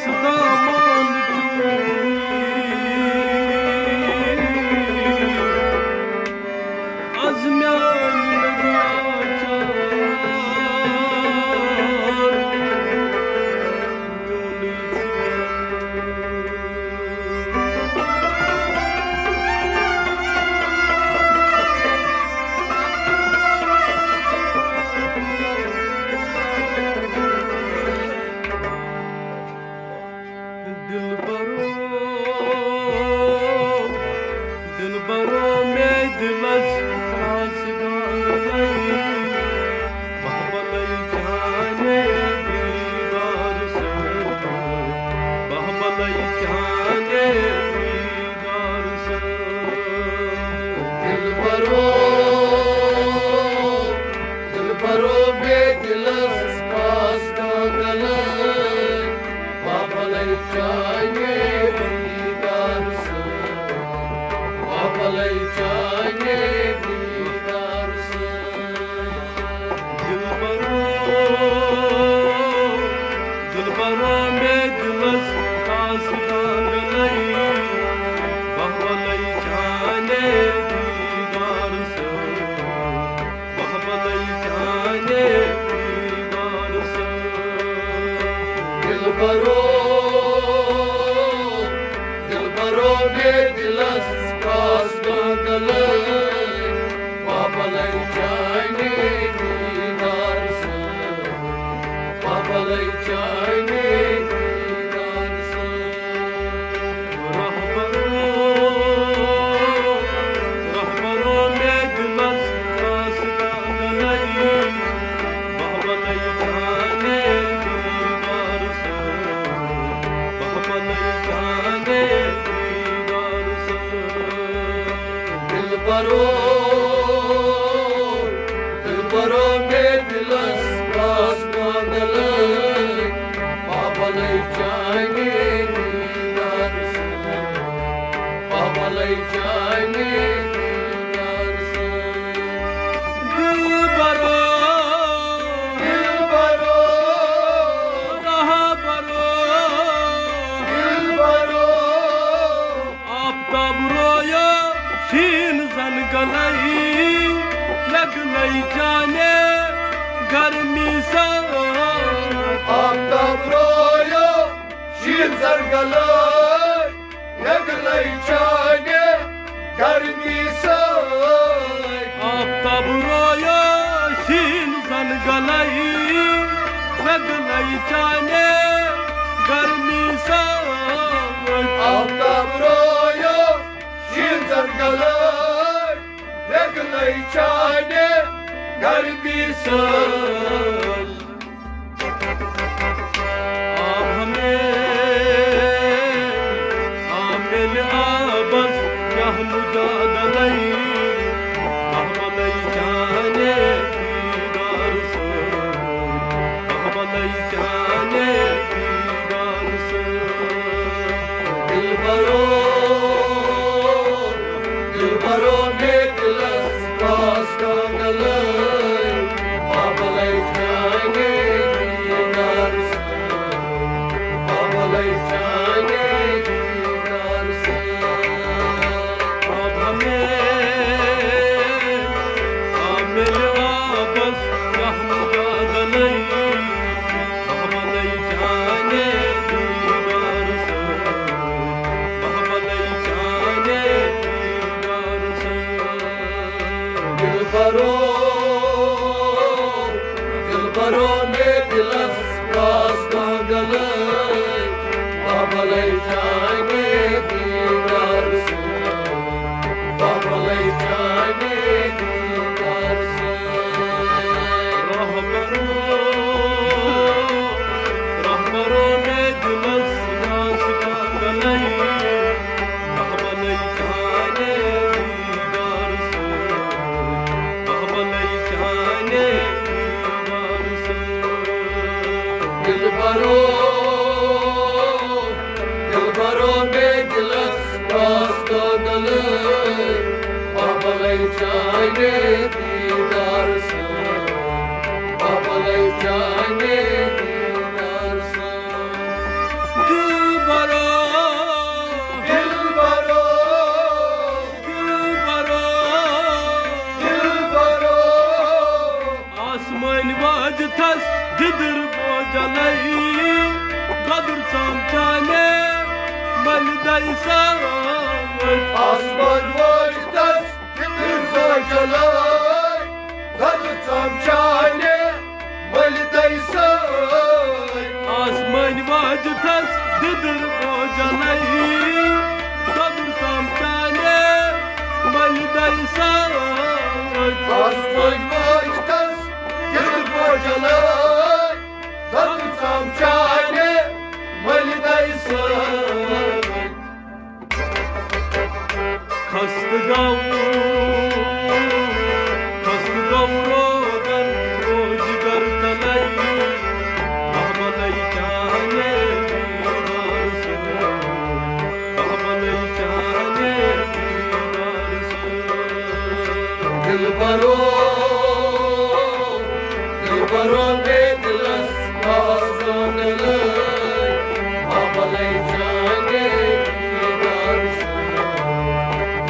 दामन अजम्यान दिलबरो में दिलस खास गाने बहबलई जाने दीदार से बहबलई जाने दीदार से दिलबरो में दिलस खास गाने बहबलई जाने दीदार से बहबलई जाने दीदार से दिलबरो में दिलस खास गाने बहबलई जाने दीदार से बहबलई जाने दीदार से दिलबरो में दिलस खास गाने बहबलई जाने दीदार से बहबलई जाने दीदार से रहबरो में दिलस खास गाने बहबलई जाने दीदार से बहबलई जाने दीदार से दिलबरो में दिलस खास गाने बहबलई जाने दीदार से बहबलई जाने दीदार से दिलबरो रहबरो आफ्ताब रोया शीन जन गलई लगलई जाने गर्मी सा आफ्ताब रोया शीन जन गलई लगलई जाने गर्मी सा आफ्ताब रोया शीन जन गलई लगलई जाने गर्मी सा आफ्ताब रोया शीन जन गलई लगलई जाने गर्मी सा बहबलई जाने दीदार से बहबलई जाने दीदार से दिलबरो में दिलस खास गाने बहबलई जाने दीदार से बहबलई जाने दीदार से दिलबरो में दिलस खास गाने बहबलई जाने दीदार से बहबलई जाने दीदार से रहबरो में दिलस खास गाने बहबलई जाने दीदार से बहबलई जाने दीदार से दिलबरो में दिलस खास गाने बहबलई जाने दीदार से बहबलई जाने दीदार से थस दिदर बोजलई गदर समझाने मलदई सावत आसमान वजदस दिल बोजलई गदर समझाने मलदई सावत आसमान वजदस दिदर बोजलई गदर समझाने मलदई सावत आसमान वजदस दिल बोजलई गदर समझाने मलदई सावत खस्त गौरोदन रोजगर तलई कहबलई चाहने दीदार से कहबलई चाहने दीदार से दिलबरो बेदिलस आसमानलई बाबलई जाने दीदार से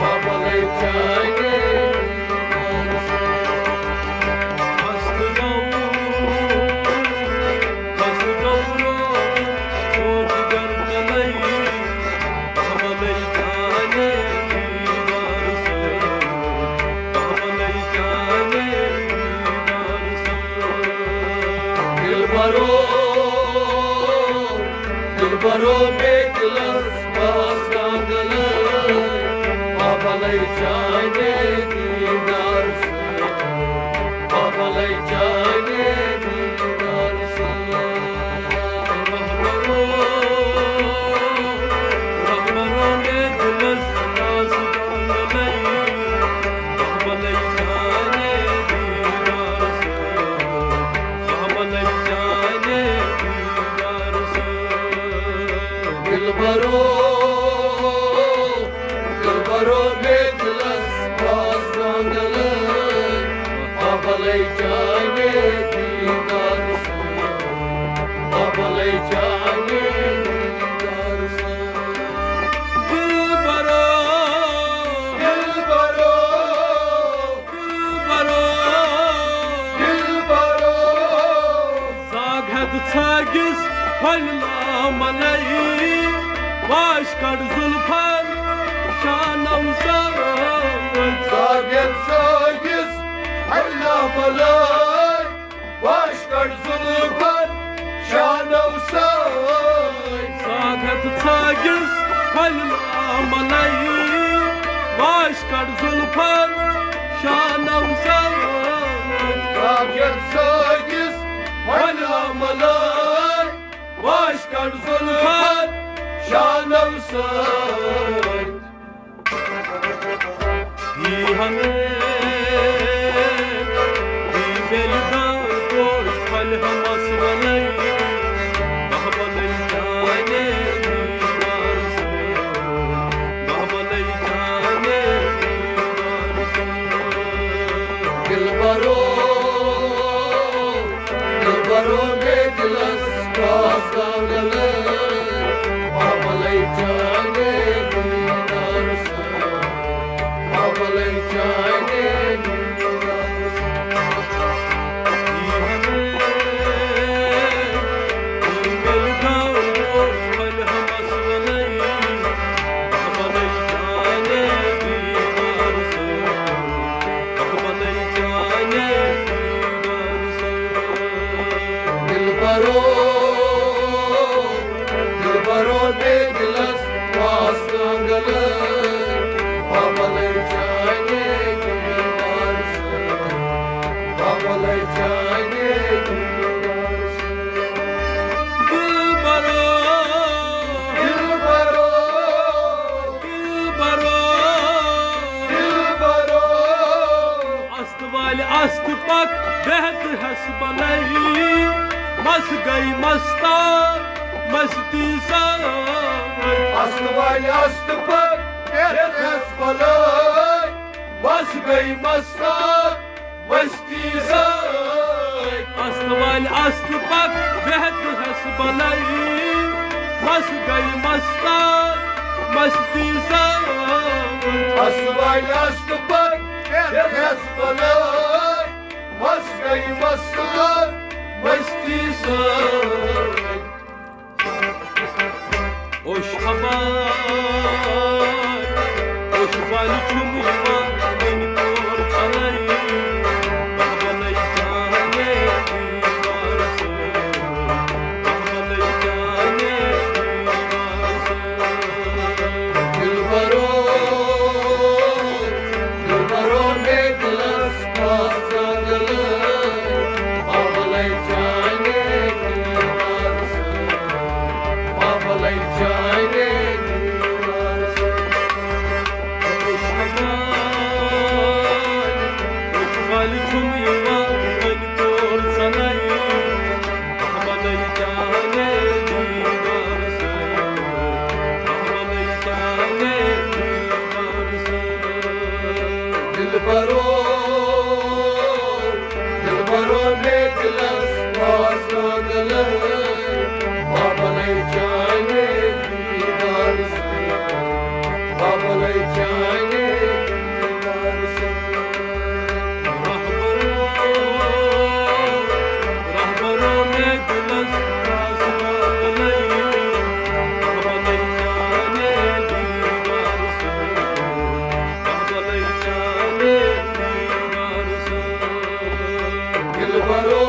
बाबलई जाने दीदार से खस्त गौरोदन रोजगर तलई कहबलई चाहने दीदार से कहबलई चाहने दीदार से दिलबरो बेदिलस आसमानलई बाबलई जाने दीदार से बाबलई जाने दीदार से रहबरों ने दिलस आसमानलई कहबलई चाहने दीदार से कहबलई चाहने दीदार से दिलबरो बेदिलस आसमानलई बाबलई जाने दीदार से बाबलई जाने दीदार से दिलबरो जागद छागिस फलना मलई वाश कर जुल्फन शानम सावत सागत सागिस अल्लाह मलई वाशकर जुल्फन शानव साई जागद छागिस फलना मलई वाश कर जुल्फन शानम सावत सागत सागिस अल्लाह मलई वाशकर जुल्फन शानव साई ही हमें ही बेलदा कोश फल हम असवलई कहबलई जाने दीदार से कहबलई जाने दीदार से दिलबरो बेदिलस आसमानलई बाबलई जाने दीदार से बाबलई जाने दीदार से ही हमें ही बेलदा कोश फल हम असवलई कहबलई जाने दीदार से कहबलई जाने दीदार से दिलबरो बेदिलस आसमानलई बाबलई जाने दीदार से बाबलई जाने दीदार से दिलबरो अस्त वाले अस्त पक बेहद हस बनई मस गई मस्ता मस्ती सावत अस्तवाली अस्त पर बेहस बलई बस गई मस्ता मस्ती साई अस्त वाले अस्त पक बेहद हस बनई मस गई मस्ता मस्ती सावत अस्तवाली अस्त पर बेहस बलई बस गई मस्ता मस्ती से Hoş haber, hoş bali çum yuva, beni kor çalayım, bahbalayı tane divarsın, bahbalayı tane divarsın. Dilbaro ne dilas pasadalı, babalay jane divarsın, babalay jane divarsın. Hoş haber, hoş bali çum yuva, beni kor çalayım, bahbalayı tane divarsın, bahbalayı tane divarsın. Dilbaro ne dilas pasadalı, babalay jane divarsın, babalay jane divarsın. Rahbaro ne gülas rasmalayım, bahbalayı tane divarsın, bahbalayı tane divarsın. Dilbaro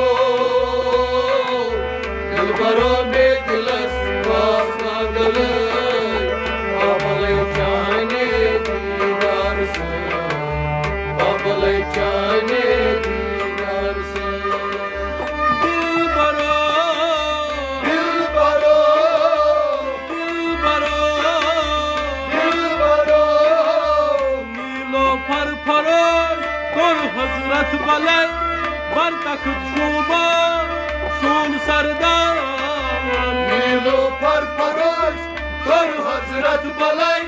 ne dilas pasadalı, babalay jane divarsın, babalay jane divarsın. Dilbaro, Dilbaro, Dilbaro, Dilbaro, Nilofar फरोश तोर हजरत बलय बर तख्त शोभा सोन सरदार Nilufar Faroş, Kor Hazret Balay,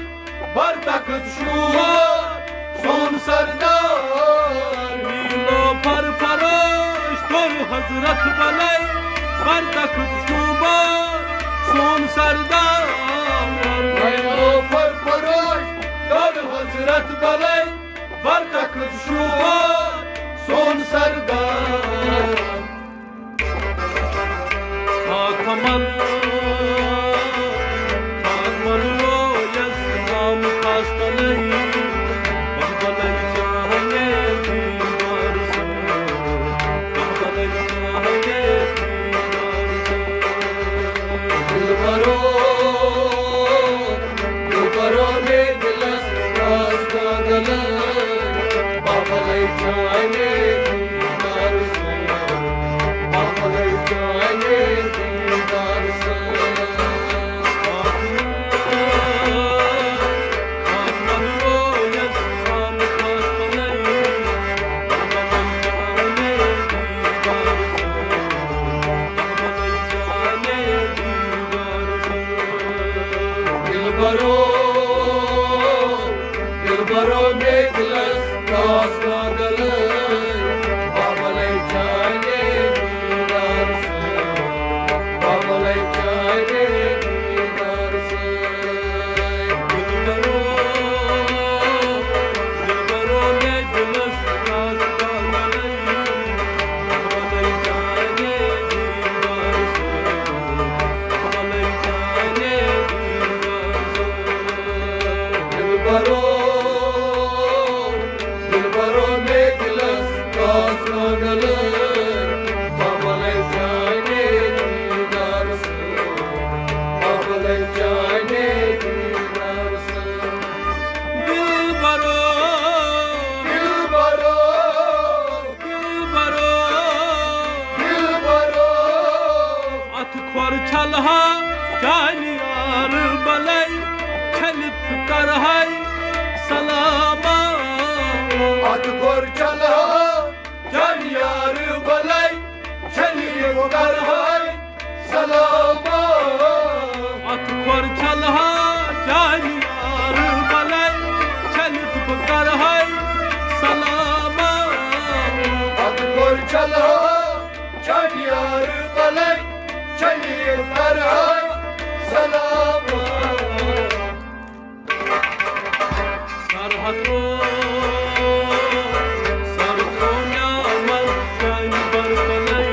Bar Takıt Şuvar, Son Sardar. Nilofar फरोश तोर हजरत बलय बर तख्त शोभा सोन सरदार Nilufar Faroş, Kor Hazret Balay, Bar Takıt Şuvar, Son Sardar. Kakamal o yazmam kastalayım, bahbalayı tane divarsın, bahbalayı tane divarsın. Dilbaro ne dilas pasadalı, babalay jane divarsın, babalay jane divarsın. Kakamal o yazmam kastalayım, bahbalayı tane divarsın, bahbalayı tane divarsın. Dilbaro ne dilas pasadalı, babalay jane divarsın, babalay jane divarsın. Dilbaro ne dilas kastalayım, bahbalayı tane divarsın, bahbalayı tane divarsın. Dilbaro ne dilas pasadalı, babalay jane divarsın, babalay jane divarsın. Dilbaro, Dilbaro, Dilbaro, Dilbaro, atkor çalha caniyar balay, çelit karhay salama. Atkor çalha, can yarı balay, çelik karhay, salama. Atkor çalha caniyar balay, çelit karhay salama. Atkor çalha, can yarı balay, çelik karhay, salama. Sarhatro, sarhatro yaman, can bar balay,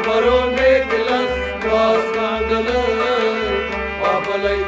baro ne dilas was nangale, babalai